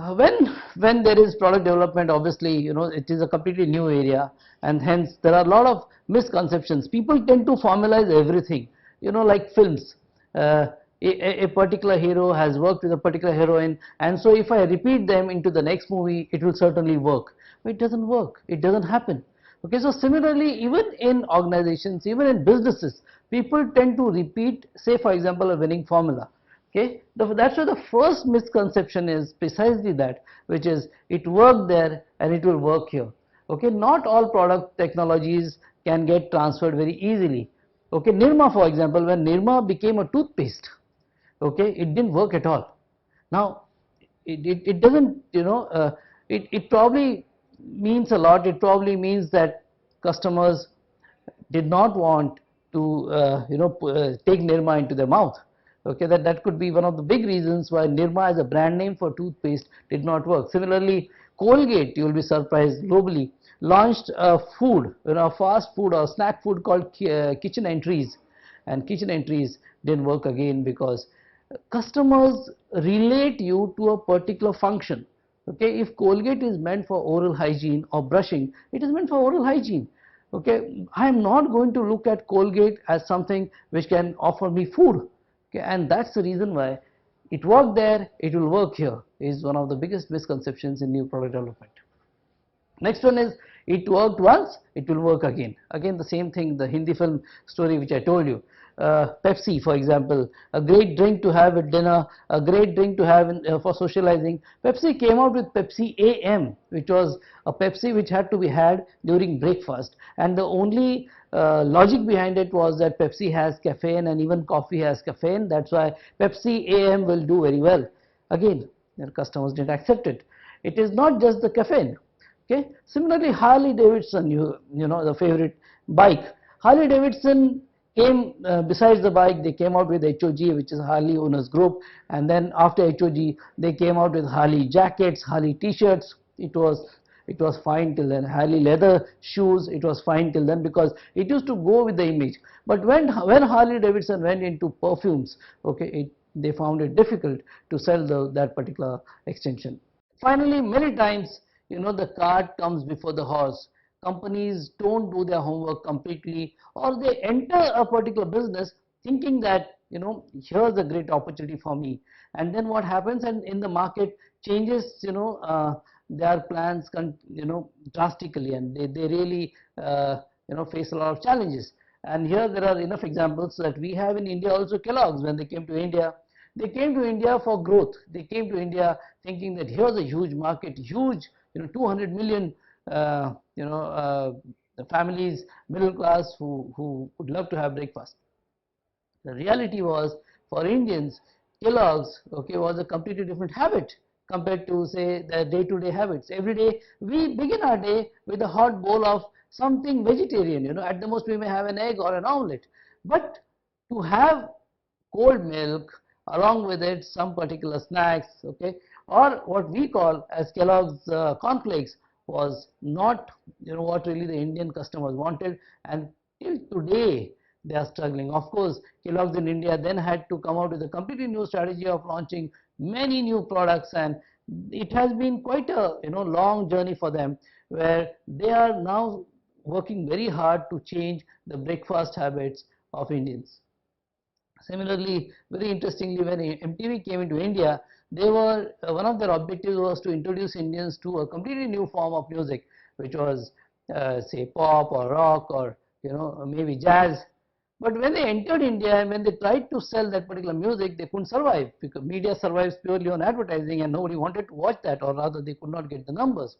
When there is product development, obviously, it is a completely new area, and hence there are a lot of misconceptions. People tend to formalize everything, like films. A particular hero has worked with a particular heroine, and so if I repeat them into the next movie, it will certainly work. But it doesn't work. It doesn't happen. Okay, so similarly, even in organizations, even in businesses, people tend to repeat, say for example, a winning formula. Okay, that's why the first misconception is precisely that, which is it worked there and it will work here. Okay, not all product technologies can get transferred very easily. Okay, Nirma, for example, when Nirma became a toothpaste, okay, it didn't work at all. Now it doesn't, it probably means a lot. It probably means that customers did not want to take Nirma into their mouth. Okay, that could be one of the big reasons why Nirma as a brand name for toothpaste did not work. Similarly, Colgate, you will be surprised, globally launched a food, a fast food or snack food called Kitchen Entries, and Kitchen Entries didn't work again because customers relate you to a particular function. Okay, if Colgate is meant for oral hygiene or brushing, it is meant for oral hygiene. Okay, I am not going to look at Colgate as something which can offer me food. Okay, and that's the reason why it worked there, it will work here, is one of the biggest misconceptions in new product development. Next one is, it worked once, it will work again. Again, the same thing, the Hindi film story which I told you. Pepsi, for example, a great drink to have at dinner, a great drink to have for socializing. Pepsi came out with Pepsi AM, which was a Pepsi which had to be had during breakfast, and the only logic behind it was that Pepsi has caffeine and even coffee has caffeine. That's why Pepsi AM will do very well. Again, their customers didn't accept it. It is not just the caffeine. Okay. Similarly, Harley Davidson, you know the favorite bike. Harley Davidson came, besides the bike, they came out with HOG, which is Harley Owners Group, and then after HOG, they came out with Harley jackets, Harley T-shirts. It was fine till then. Harley leather shoes, it was fine till then because it used to go with the image. But when Harley Davidson went into perfumes, okay, they found it difficult to sell that particular extension. Finally, many times, the cart comes before the horse. Companies don't do their homework completely, or they enter a particular business thinking that, here's a great opportunity for me. And then what happens, and in the market changes, their plans, drastically, and they really, face a lot of challenges. And here there are enough examples that we have in India also. Kellogg's, when they came to India, they came to India for growth. They came to India thinking that here's a huge market, huge, 200 million, the families, middle class, who would love to have breakfast. The reality was, for Indians, Kellogg's, okay, was a completely different habit compared to, say, the day-to-day habits. Every day we begin our day with a hot bowl of something vegetarian. At the most we may have an egg or an omelette, but to have cold milk, along with it some particular snacks, okay, or what we call as Kellogg's cornflakes, was not, what really the Indian customers wanted, and till today they are struggling. Of course, Kellogg's in India then had to come out with a completely new strategy of launching many new products, and it has been quite a long journey for them, where they are now working very hard to change the breakfast habits of Indians. Similarly, very interestingly, when MTV came into India, they were one of their objectives was to introduce Indians to a completely new form of music, which was say pop or rock or maybe jazz. But when they entered India and when they tried to sell that particular music, they couldn't survive, because media survives purely on advertising, and nobody wanted to watch that, or rather they could not get the numbers.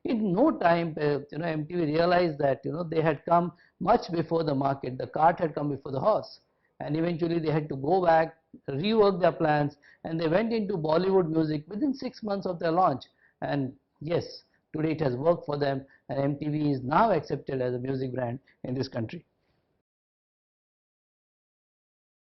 In no time, MTV realized that they had come much before the market. The cart had come before the horse, and eventually they had to go back, rework their plans, and they went into Bollywood music within 6 months of their launch. And yes, today it has worked for them, and MTV is now accepted as a music brand in this country.